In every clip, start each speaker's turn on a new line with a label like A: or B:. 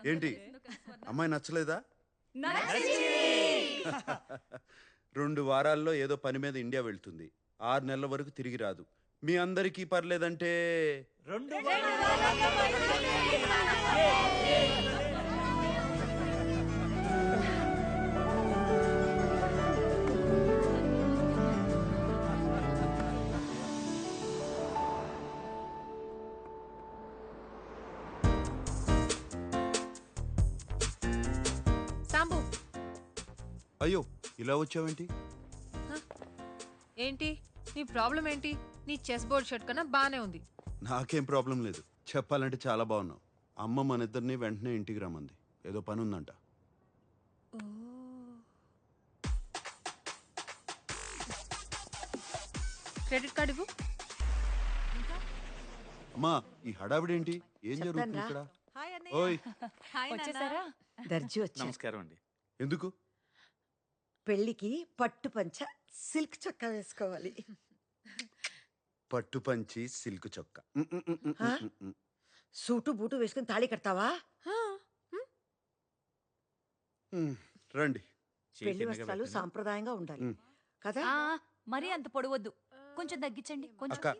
A: ఏంటి అమ్మాయి నచ్చలేదా? 2 వారాల్లో ఏదో పని మీద ఇండియా వెళ్తుంది. 6 నెలల వరకు తిరిగి రాదు. మీ అందరికీ పర్లేదంటే
B: 2
C: సాంబు
A: అయ్యో ఇలా వచ్చావేంటి?
C: ఏంటి నీ ప్రాబ్లం ఏంటి? నీ చెస్ బోర్డ్ షర్ట్ కన్నా బానే ఉంది.
A: నాకేం ప్రాబ్లం లేదు. చెప్పాలంటే చాలా బాగున్నావు. అమ్మ మన ఇద్దరిని వెంటనే ఇంటికి రమ్మంది. ఏదో పని ఉందంట.
C: క్రెడిట్ కార్డు ఇవ్వు.
A: అమ్మా ఈ హడావిడేంటి? ఏం జరుగుతుంది ఇక్కడ? ఓయ్
D: వచ్చేసారా?
E: దర్జీ వచ్చా.
B: నమస్కారం అండి.
A: ఎందుకు?
E: పెళ్లికి పట్టు పంచ సిల్క్ చొక్కా వేసుకోవాలి.
A: పట్టు పంచి సిల్క్ చొక్కా.
E: సూటు బూటు వేసుకుని తాళి కడతావా?
A: రండి.
E: పెళ్లి వస్త్రాలు సాంప్రదాయంగా ఉండాలి కదా?
D: మరీ అంత పొడవద్దు, కొంచెం తగ్గించండి. కొంచెం
A: అక్క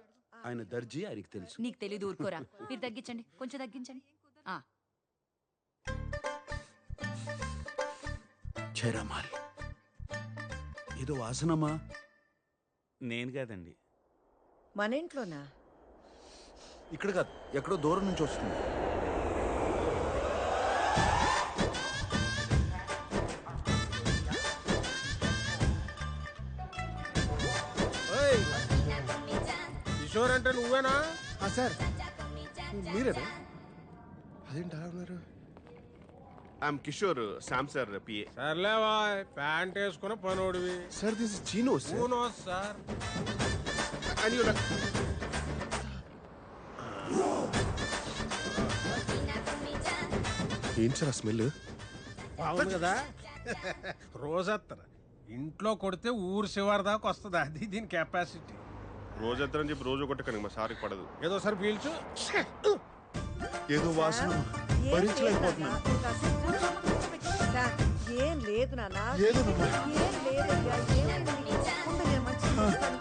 A: ఆయన దర్జీ, ఆయనకి తెలుసు.
D: నీకు తెలీదు, ఊరుకోరా. మీరు తగ్గించండి, కొంచెం తగ్గించండి.
A: చేరామాల్ ఏదో వాసనమ్మా.
B: నేను కాదండి.
E: మన ఇంట్లోనా?
A: ఇక్కడ కాదు, ఎక్కడో దూరం నుంచి వస్తుంది.
F: కిషోర్ అంటే నువ్వేనా?
G: సార్ మీరేనా? అదేంటి అలా ఉన్నారు?
H: I'm Kishore, Sam sir PA.
F: సర్లేవా, ప్యాంట్ వేసుకున్న పనోడివి.
G: సార్ దిస్ ఇస్ చీనో సార్.
F: సార్
G: ఏంటి సార్ ఆ స్మెల్?
F: బాగుంది కదా. రోజత్తర ఇంట్లో కొడితే ఊరు శివారు దాకా వస్తుంది. అది దీని కెపాసిటీ.
H: రోజంతా చెప్పి రోజు కొట్టకండి, మా సార్కి పడదు.
F: ఏదో సార్ పీల్చు.
A: ఏదో వాసన భరించలేకపోతున్నాను.
E: ఏం లేదు నాన్న.
G: ఏదోనమ్మా.
E: ఏం లేదయ్యా, ఏమైంది? ఉండు, నేను మంచిగా చేస్తాను.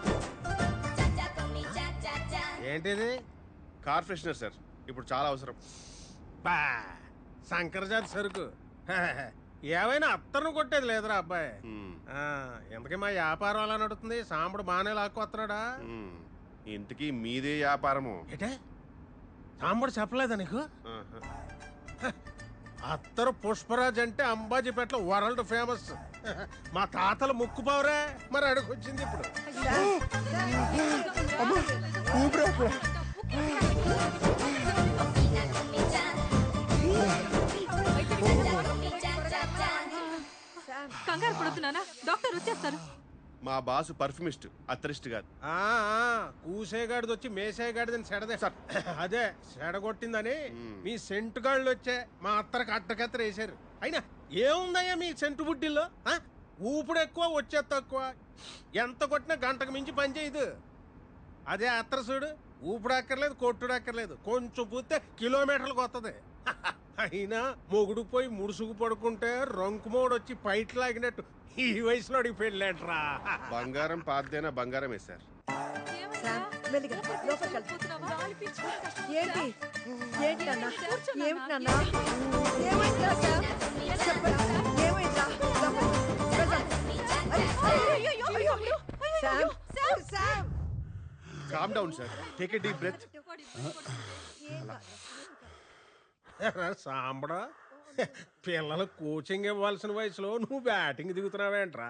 F: ఏంటిది?
H: కార్ ఫ్రెషనర్ సార్, ఇప్పుడు చాలా అవసరం.
F: బా శంకరజాతి సరుకు. ఏమైనా అత్తను కొట్టేది లేదురా అబ్బాయి. ఎందుకే మా వ్యాపారం అలా నడుతుంది? సాంబడు బాగానే లాక్కొస్తున్నాడా?
H: ఇంతకీ మీదే వ్యాపారము?
F: ఏటే సాంబడు చెప్పలేదా నీకు? అత్తరు పుష్పరాజ్ అంటే అంబాజీపేటలో వరల్డ్ ఫేమస్. మా తాతలు ముక్కుపోవరే, మరి అడుగొచ్చింది ఇప్పుడు.
C: కంగారు పడుతున్నానా? డాక్టర్ వచ్చేస్తారు.
H: మా బాసు పర్ఫ్యూమిస్ట్, అత్తరిస్ట్ కాదు.
F: కూసేగాడిది వచ్చి మేసేగాడిదని సెడదే సార్. అదే సెడగొట్టిందని మీ సెంటు గాళ్ళు వచ్చే మా అత్తరికి అట్టకత్తర వేసారు. అయినా ఏముందయ్యా మీ సెంటు బుడ్డిల్లో? ఊపుడు ఎక్కువ, వచ్చే తక్కువ. ఎంత కొట్టినా గంటకు మించి పని చేయదు. అదే అత్తర చూడు, ఊపుడు అక్కర్లేదు, కొట్టుడు అక్కర్లేదు, కొంచెం పూస్తే కిలోమీటర్లకు వస్తుంది. అయినా మొగుడు పోయి ముడుసుకు పడుకుంటే రంకుమోడు వచ్చి పైట్ లాగినట్టు ఈ వయసులో పెళ్ళేట్రా.
H: బంగారం పాతదైనా బంగారమే సార్.
E: మెల్లిగా లోపలికి వెళ్ళు. ఏంటి ఏంటి నాన్న? ఏమిటి నాన్న? ఏమైందా సార్? చెప్పండి, ఏమైందా?
H: Calm down sir, take a deep breath.
F: సాంబడా, పిల్లలకు కోచింగ్ ఇవ్వాల్సిన వయసులో నువ్వు బ్యాటింగ్ దిగుతున్నావేంట్రా?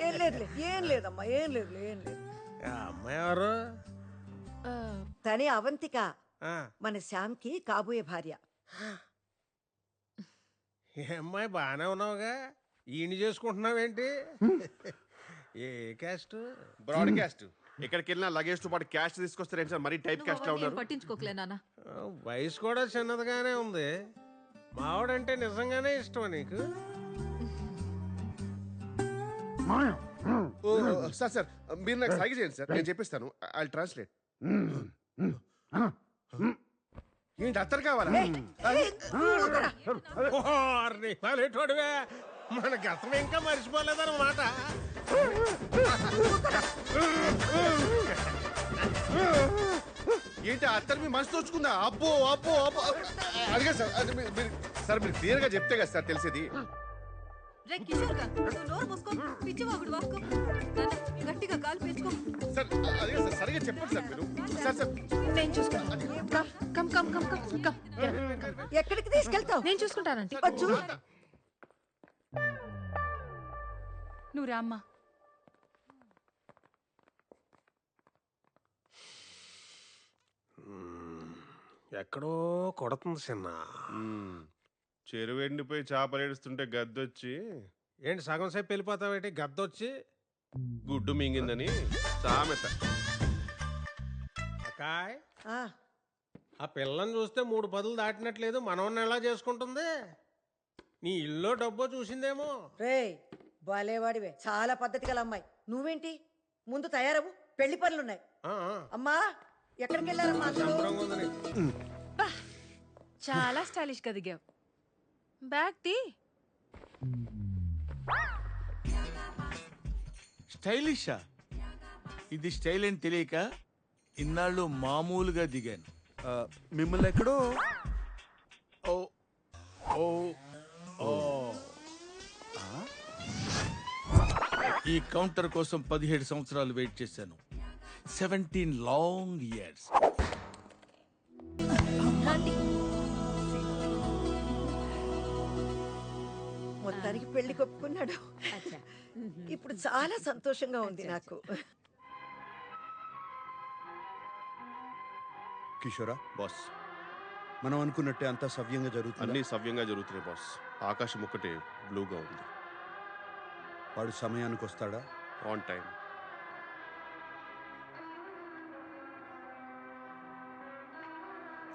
E: ఏం లేదు, ఏం లేదమ్మా, ఏం లేదు, ఏం లేదు.
F: అమ్మాయి ఎవరు?
E: తనే అవంతిక, మన శ్యామ్కి కాబోయే భార్య.
F: ఏ అమ్మాయి, బాగానే ఉన్నావుగా, ఈయన చేసుకుంటున్నావేంటి? ఏ క్యాస్ట్?
H: Broadcast. ఎక్కడికి వెళ్ళినా లగేజ్ తో పాటు క్యాష్ తీసుకొస్తారేంటి సార్? మరీ టైప్ క్యాస్ట్ లా ఉన్నారు.
C: పట్టించుకోకలే నాన్న.
F: వయసు కూడా చిన్నదిగానే ఉంది. మావాడంటే నిజంగానే ఇష్టమా నీకు?
H: సార్ సార్ మీరు నాకు సైగ చేయండి సార్, నేను చెప్పిస్తాను. I translate.
G: ఏంటి అత్తరు కావాలా
F: ఓర్ని పల్లెటూడివే, మన గతం ఇంకా మర్చిపోలేదన్నమాట.
G: ఏంటి అత్తరు మీ మనసు తోచుకుందా? అబ్బో అబ్బో అబ్బో అడిగా సార్ అది సార్ మీరు క్లియర్ గా చెప్తే కదా సార్ తెలిసేది.
E: రే కిషోర్ గా, నువ్వు నోరు మూసుకో, పిచ్చివాగుడు వాక్కు. నాన్న, గట్టిగా కాలు పీల్చుకో.
G: సార్ అడిగా సార్ సరిగా చెప్పండి సార్ మీరు. సార్ సార్
C: నేను చూసుకుంటాను. Come come come come come come.
E: ఎక్కడికి తీసుకెళ్తావు?
C: నేను చూసుకుంటానంటే
E: వచ్చు.
D: నువ్వు రామ్మా.
F: ఎక్కడో కొడుతుంది చిన్న.
H: చెరువు ఎండిపోయి చేపలు ఏడుస్తుంటే గద్దొచ్చి
F: ఏంటి సగం సేపు వెళ్ళిపోతావేంటి? గద్దొచ్చి
H: గుడ్డు మింగిందని సామెత.
F: అకాయ్,
E: ఆ,
F: ఆ పిల్లని చూస్తే 3 పదులు దాటినట్లేదు. మనవన్ని ఎలా చేసుకుంటుంది? నీ ఇల్లు డబ్బో చూసిందేమో.
E: రేయ్ బాలేవాడివే, చాలా పద్ధతి గల అమ్మాయి. నువ్వేంటి ముందు తయారవు, పెళ్లి పనులున్నాయి.
F: ఆ, ఆ.
E: అమ్మా ఎక్కడికి వెళ్ళారమ్మా అందరూ?
F: శుభ్రంగా ఉంది నీకు.
C: చాలా స్టైలిష్ గా దిగావు. బ్యాగ్ తీ.
I: స్టైలిషా? ఇది స్టైల్ అని తెలియక ఇన్నాళ్ళు మామూలుగా దిగాను.
A: ఆ, మిమ్మల్ని ఎక్కడో
I: ఓ ఓ ఓ ఈ కౌంటర్ కోసం 17 సంవత్సరాలు వెయిట్ చేశాను. 17 లాంగ్ ఇయర్స్.
E: మొత్తానికి పెళ్లి కొప్పుకున్నాడు. ఇప్పుడు చాలా సంతోషంగా ఉంది నాకు.
A: కిషోరా,
H: బాస్
A: మనం అనుకున్నట్టే అంతా సవ్యంగా జరుగుతుంది.
H: అన్నీ సవ్యంగా జరుగుతున్నాయి బాస్. ఆకాశం ఒక్కటే బ్లూగా ఉంది.
A: వాడు సమయానికి వస్తాడా?
H: On time.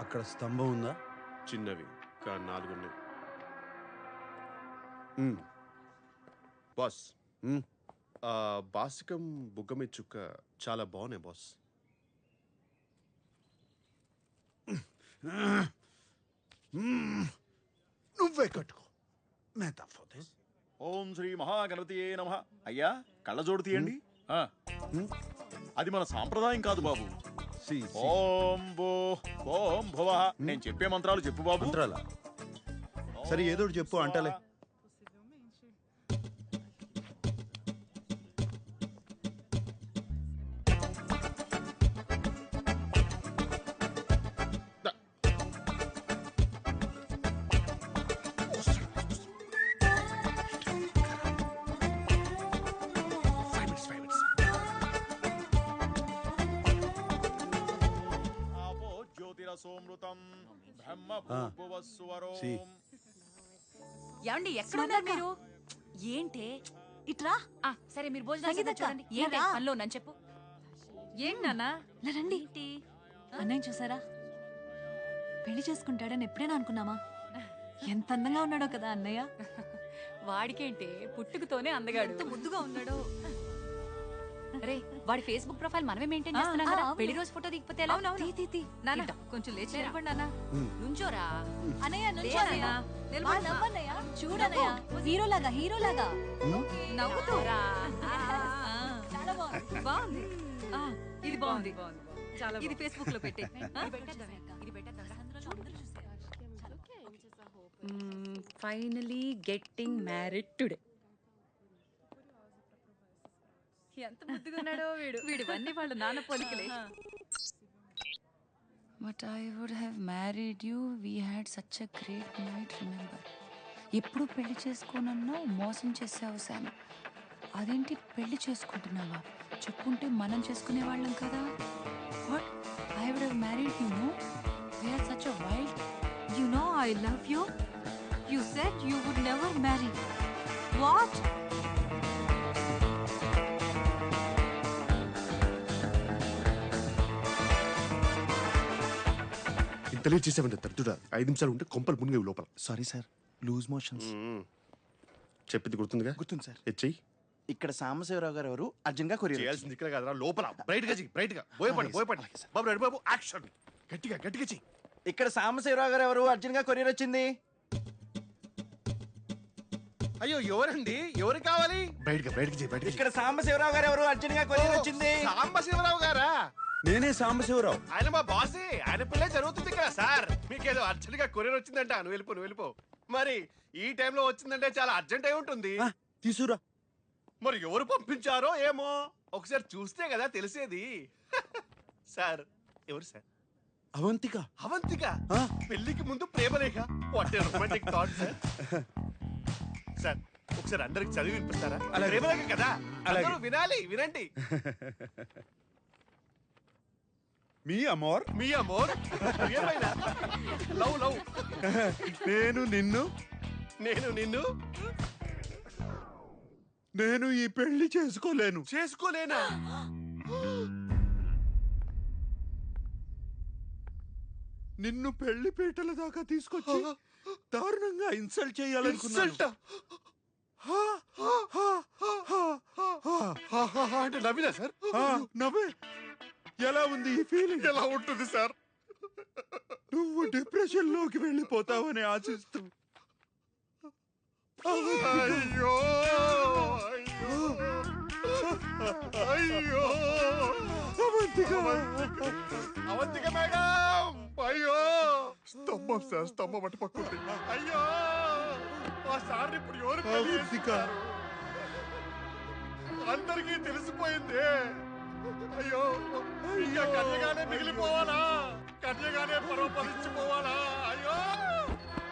A: అక్కడ స్తంభం ఉందా?
H: చిన్నవి కానీ 4 ఉన్నాయి. బాస్, బాసికం బుగ్గమి చుక్క చాలా బాగున్నాయి బాస్.
A: నువ్వే కట్టుకో. మేతా ఫోదేస్.
J: ఓం శ్రీ మహాగణపతియే నమః. అయ్యా కళ్ళజోడు తీయండి. అది మన సాంప్రదాయం కాదు బాబు. ఓం భూ ఓం భువ. నేను చెప్పే మంత్రాలు చెప్పు బాబు.
A: మంత్రాలా? సరే ఏదో ఒకటి చెప్పు అంటలే.
J: ఆపో జ్యోతిరసోమృతం బ్రహ్మ భూభువస్సువరోం.
A: సి.
D: ఏమండి ఎక్కడ ఉన్నారు మీరు? ఏంటే ఇట్రా. సరే మీరు భోజనం
E: సంగీతక్క,
D: చూడండి. ఏంటి
E: రా.
D: పనిలో నన్ను చెప్పు.
C: ఏం నాన్నా?
D: రండి. అన్నయ్య చూసారా? పెళ్లి చేసుకుంటాడని ఎప్పుడైనా అనుకున్నామా? ఎంత అందంగా ఉన్నాడో కదా అన్నయ్య. వాడికేంటే పుట్టుకతోనే అందగాడు. ఎంత ముద్దుగా ఉన్నాడో. రే వాడి ఫేస్బుక్ ప్రొఫైల్ మనమే మెయింటైన్ చేస్తున్నాం కదా. పెళ్లి రోజు ఫోటో దిగిపోతే ఎలా?
C: నాన్న కొంచెం లేచి నిలబడి నాన్న.
D: నుంచోరా అన్నయ్య.
C: లేనయ్య.
D: నవ్వన్నయ్య. చూడన్నయ్య హీరోలాగా హీరోలాగా
C: నవ్వుతోరా.
D: చాలా బాగుంది.
C: బాగుంది. ఇది బాగుంది. చాలా
D: ఇది ఫేస్బుక్ లో పెట్టే. Finally getting married today.
C: ఎంత ముద్దుగా ఉన్నాడో వీడు. వీడివన్నీ వాళ్ళ నాన్న పోలికలే.
D: But I would have married you. We had such a great night, remember? ఎప్పుడు పెళ్లి చేసుకోనన్నా మోసం చేసావు శామ్. అదేంటి పెళ్లి చేసుకుంటున్నావా? చెప్పుంటే మనం చేసుకునే వాళ్ళం కదా. What? I would have married you, no? We are such a wild. You know I love you. You said you would never marry. What?
G: ఇంతలే చేసామంటే తరచుడా 5 నిమిషాలు ఉంటే కొంపలు మునిగేవి లోపల.
J: Sorry sir, loose motions.
G: చెప్పింది గుర్తుందిగా?
J: గుర్తుంది సార్.
G: హెచ్ఐ
J: ఇక్కడ సాంబశివరావు గారు ఎవరు అర్జున్ గా కొరియర్
G: చేయాల్సింది ఇక్కడ కాదురా, లోపల బ్రైట్ గా చెయ్యి, బ్రైట్ గా. భయపడి బాబు రెడ్డి బాబు యాక్షన్. గట్టిగా గట్టిగా చెయ్యి.
J: ఇక్కడ సాంబశివరావు గారు ఎవరు? అర్జున్ గా కొరియర్ వచ్చింది.
F: అయ్యో ఎవరండి? ఎవరు కావాలి?
G: బయటికి
J: ఇక్కడ సాంబశివరావు గారు ఎవరు? అర్జున్ గా కొరియర్ వచ్చింది.
F: సాంబశివరావు గారా?
A: నేనే సాంబశివరావు.
F: ఆయన మా బాసే. ఆయన పిల్లే జరుగుతుంది కదా సార్. మీకేదో అర్జెంట్ గా కొరియర్ వచ్చిందంట. నువ్వు వెళ్ళిపో. మరి ఈ టైంలో వచ్చిందంటే చాలా అర్జెంట్ అయి ఉంటుంది.
A: తీసురా.
F: మరి ఎవరు పంపించారో ఏమో ఒకసారి చూస్తే కదా తెలిసేది. సార్ ఎవరు సార్?
A: అవంతిక.
F: అవంతిక పెళ్లికి ముందు ప్రేమలేఖ. What a romantic thought sir. Sir ఒకసారి అందరికి చదివి వినిపిస్తారా? ప్రేమలేఖ కదా, అందరూ వినాలి. వినండి.
A: మీ అమోర్
F: ఏమైనా లవ్ లవ్.
A: నేను నిన్ను నేను ఈ పెళ్లి చేసుకోలేనా? నిన్ను పెళ్లి పీటల దాకా తీసుకొచ్చి దారుణంగా ఇన్సల్ట్ చేయాలనుకున్నా.
F: అంటే నవ్వినా సార్?
A: నవ్వే. ఎలా ఉంది ఈ ఫీలింగ్?
F: ఎలా ఉంటుంది సార్?
A: నువ్వు డిప్రెషన్ లోకి వెళ్ళిపోతావని ఆశిస్తూ.
F: అయ్యో అయ్యో అవంతిక మేడం. అయ్యో స్తంభం సార్, స్తంభం అటు పక్కుంది. అయ్యో ఆ సార్ ఇప్పుడు ఎవరు? అందరికీ తెలిసిపోయింది. అయ్యో ఇంకా కన్యగానే మిగిలిపోవాలా? కన్యగానే పరోపరించిపోవాలా?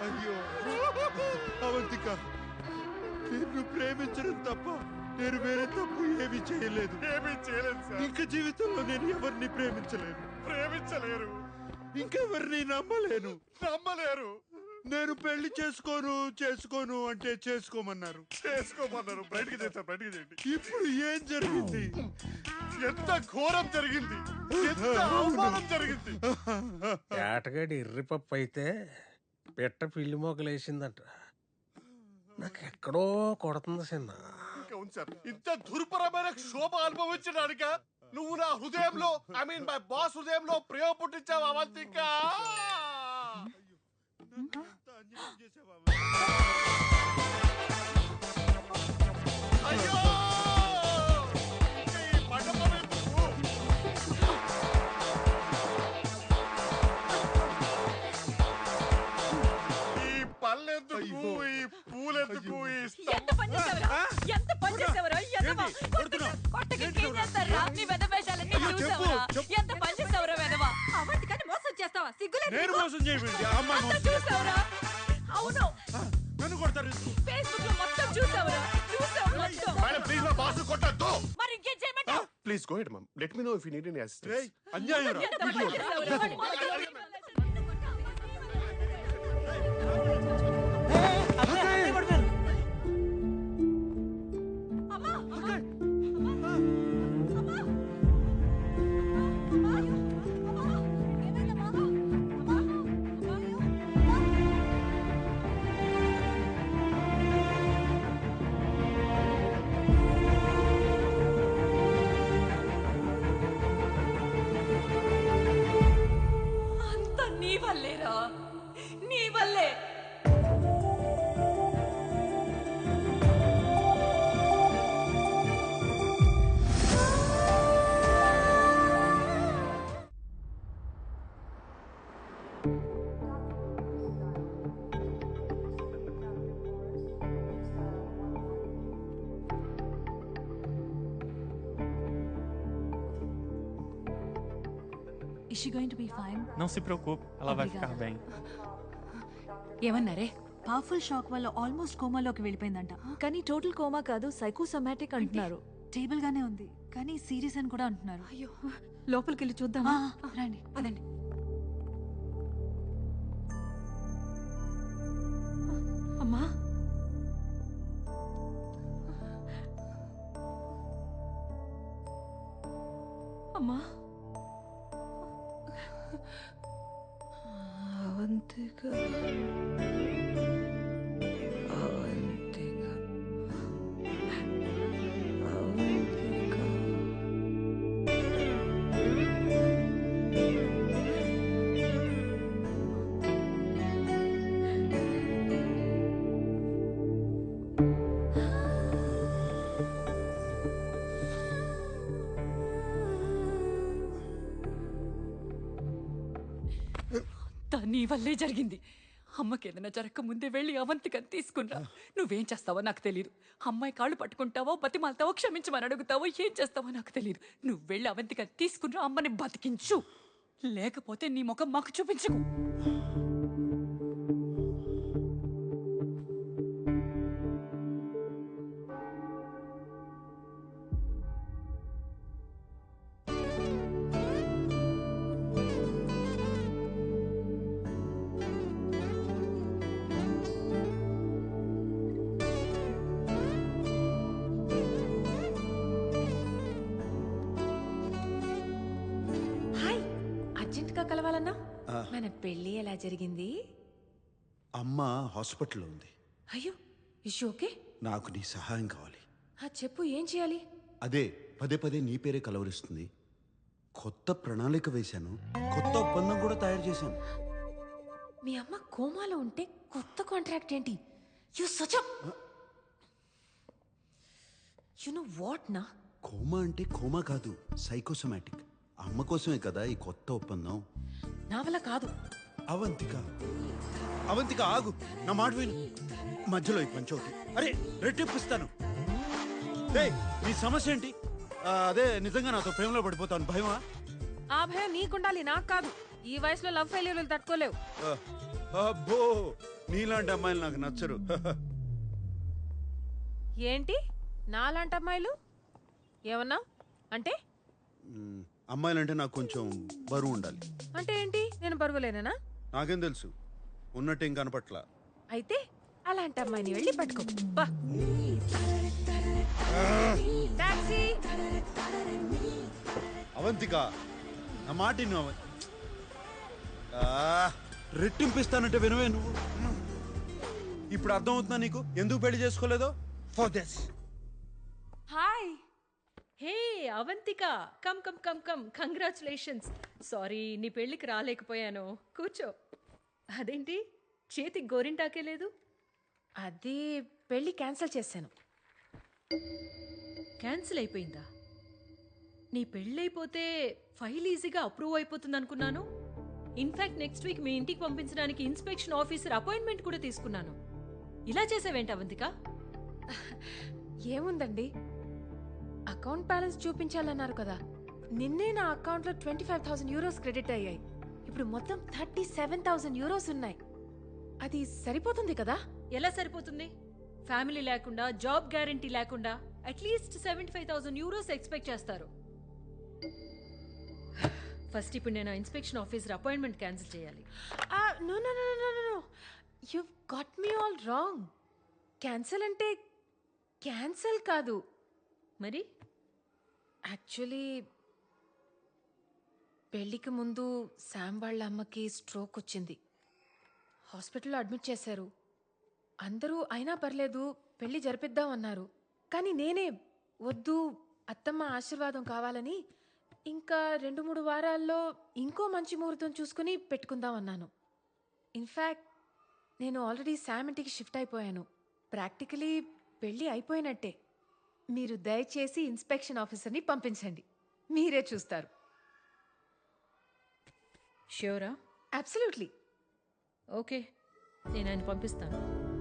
F: అయ్యో
A: అవంతిక, నిన్ను ప్రేమించడం తప్ప నేను వేరే తప్పు ఏమీ చేయలేదు
F: సార్.
A: ఇంకా జీవితంలో నేను ఎవరిని
F: ప్రేమించలేరు.
A: ఇంకెవరిని నమ్మలేరు. నేను పెళ్లి చేసుకోను అంటే చేసుకోమన్నారు.
F: బయటికి చేయండి.
A: ఇప్పుడు ఏం జరిగింది?
F: ఎంత ఘోరం జరిగింది, ఎంత అవమానం జరిగింది. ఏటగాడి ఎర్రిపప్పు అయితే పెట్ట పిల్లి మొగలేసిందంట. నాకు ఎక్కడో కొడుతుంది చిన్న. ఇంత దుర్భరమైన క్షోభ అనుభవించడానిక నువ్వు నా హృదయంలో, ఐ మీన్ మై బాస్ హృదయంలో ప్రేమ పుట్టించావు అవంతిక. అయ్యో ఈ మండపం ఎందుకు? ఈ పళ్ళెందుకు? ఈ పూలెందుకు? ఈ
A: నేను మోసం చేయబడింది. అమ్మాయి
C: అవును,
A: నన్ను కొడతారు.
C: ఫేస్బుక్ లో మొత్తం చూసావురా?
F: మేడం ప్లీజ్ మా బాస్ కొట్టద్దు.
C: మరి ఇంకేం చేయమంటావు?
F: Please go ahead mum. Let me know if you need any assistance.
A: అన్యాయం రా.
C: ఎంత పని చేసావురా? నీ వల్లే.
D: Is she going to be fine?
B: Não se preocupe, ela vai ficar bem.
D: ఏమన్నారే?
K: పవర్ఫుల్ షాక్ వల్ల ఆల్మోస్ట్ కోమాలోకి వెళ్ళిపోయిందంట. కానీ టోటల్ కోమా కాదు, సైకోసోమాటిక్ అంటున్నారు. స్టేబుల్ గానే ఉంది కానీ సీరియస్ అని కూడా అంటున్నారు.
D: అయ్యో, లోపలికి వెళ్ళి చూద్దామా? రండి, పదండి. అమ్మా, అమ్మా.
K: అవంతిక అవంతిక అవంతిక.
D: అంతా నీ వల్లే జరిగింది. అమ్మకి ఏదైనా జరగక ముందే వెళ్ళి అవంతికని తీసుకున్నా. నువ్వేం చేస్తావో నాకు తెలియదు. అమ్మాయి కాళ్ళు పట్టుకుంటావో, బతిమాలతావో, క్షమించమని అడుగుతావో, ఏం చేస్తావో నాకు తెలియదు. నువ్వు వెళ్ళి అవంతికని తీసుకున్నా, అమ్మని బతికించు. లేకపోతే నీ ముఖం మాకు చూపించకు.
C: కలవాలన్నా మన పెళ్లి ఎలా జరిగింది?
A: అమ్మ హాస్పిటల్లో ఉంది.
C: అయ్యో, ఇష్యూ ఓకే?
A: నాకు నీ సహాయం కావాలి.
C: చెప్పు, ఏం చేయాలి?
A: అదే పదే పదే నీ పేరే కలవరిస్తుంది. కొత్త ప్రణాళిక వేశాను, కొత్త ఒప్పందం కూడా తయారు చేశాను.
C: మీ అమ్మ కోమాలో ఉంటే కొత్త కాంట్రాక్ట్ ఏంటి? You such you know what నా?
A: కోమా అంటే కోమా కాదు, సైకోసోమాటిక్. అమ్మ కోసమే కదా ఈ కొత్త ఒప్పందం.
C: నా వల్ల కాదు.
A: అవంతిక, అవంతిక ఆగు, నా మాట విను. మధ్యలో ఈ పంచోటి అరే రెట్టిప్పిస్తాను. నీ సమస్య ఏంటి? అదే నిజంగా నాతో ప్రేమలో పడిపోతాను భయమా?
C: ఆ భయం నీకుండాలి, నాకు కాదు. ఈ వయసులో లవ్ ఫెయిల్యూర్లు తట్టుకోలేవు.
A: అబ్బో, నీలాంటి అమ్మాయిలు నాకు నచ్చరు.
C: ఏంటి నాలాంటి అమ్మాయిలు? ఏమన్నా అంటే?
A: అమ్మాయిలంటే నాకు కొంచెం బరువు ఉండాలి.
C: అంటే ఏంటి? నేను బరువులేనా?
A: నాకేం తెలుసు, ఉన్నట్టేం కనపట్ల.
C: అయితే అలాంటి అమ్మాయిని వెళ్ళి పట్టుకో. టాక్సీ.
A: అవంతిక, నా మాట నువ్వు రెట్టింపిస్తానంటే వినవే నువ్వు. ఇప్పుడు అర్థమవుతుందా నీకు ఎందుకు పెళ్లి చేసుకోలేదో? For this.
L: Hi. Hey Avantika, come come come come, congratulations. Sorry నీ పెళ్ళికి రాలేకపోయాను. కూర్చో. అదేంటి చేతికి గోరింటాకే లేదు?
C: అది పెళ్లి క్యాన్సిల్ చేశాను.
L: క్యాన్సిల్ అయిపోయిందా? నీ పెళ్ళైపోతే ఫైల్ ఈజీగా అప్రూవ్ అయిపోతుంది అనుకున్నాను. ఇన్ఫాక్ట్ నెక్స్ట్ వీక్ మీ ఇంటికి పంపించడానికి ఇన్స్పెక్షన్ ఆఫీసర్ అపాయింట్మెంట్ కూడా తీసుకున్నాను. ఇలా చేసావేంటి అవంతిక?
C: ఏముందండి, అకౌంట్ బ్యాలెన్స్ చూపించాలన్నారు కదా. నిన్నే నా అకౌంట్లో 25,000 euros క్రెడిట్ అయ్యాయి. ఇప్పుడు మొత్తం 37,000 euros ఉన్నాయి. అది సరిపోతుంది కదా?
L: ఎలా సరిపోతుంది? ఫ్యామిలీ లేకుండా, జాబ్ గ్యారంటీ లేకుండా అట్లీస్ట్ 75,000 euros ఎక్స్పెక్ట్ చేస్తారు. ఫస్ట్ ఇప్పుడు నేను ఇన్స్పెక్షన్ ఆఫీసర్ అపాయింట్మెంట్ క్యాన్సిల్ చేయాలి.
C: No no no no no, you got me all wrong. Cancel అంటే క్యాన్సిల్ కాదు.
L: మరి
C: యాక్చువల్లీ పెళ్లికి ముందు శామ్ వాళ్ళ అమ్మకి స్ట్రోక్ వచ్చింది. హాస్పిటల్లో అడ్మిట్ చేశారు. అందరూ అయినా పర్లేదు పెళ్లి జరిపిద్దాం అన్నారు. కానీ నేనే వద్దు, అత్తమ్మ ఆశీర్వాదం కావాలని ఇంకా 2-3 వారాల్లో ఇంకో మంచి ముహూర్తం చూసుకుని పెట్టుకుందాం అన్నాను. ఇన్ఫ్యాక్ట్ నేను ఆల్రెడీ శామ్ ఇంటికి షిఫ్ట్ అయిపోయాను. ప్రాక్టికలీ పెళ్ళి అయిపోయినట్టే. మీరు దయచేసి ఇన్స్పెక్షన్ ఆఫీసర్ని పంపించండి, మీరే చూస్తారు.
L: ష్యూరా?
C: అబ్సల్యూట్లీ.
L: ఓకే, నేను ఆయన పంపిస్తాను.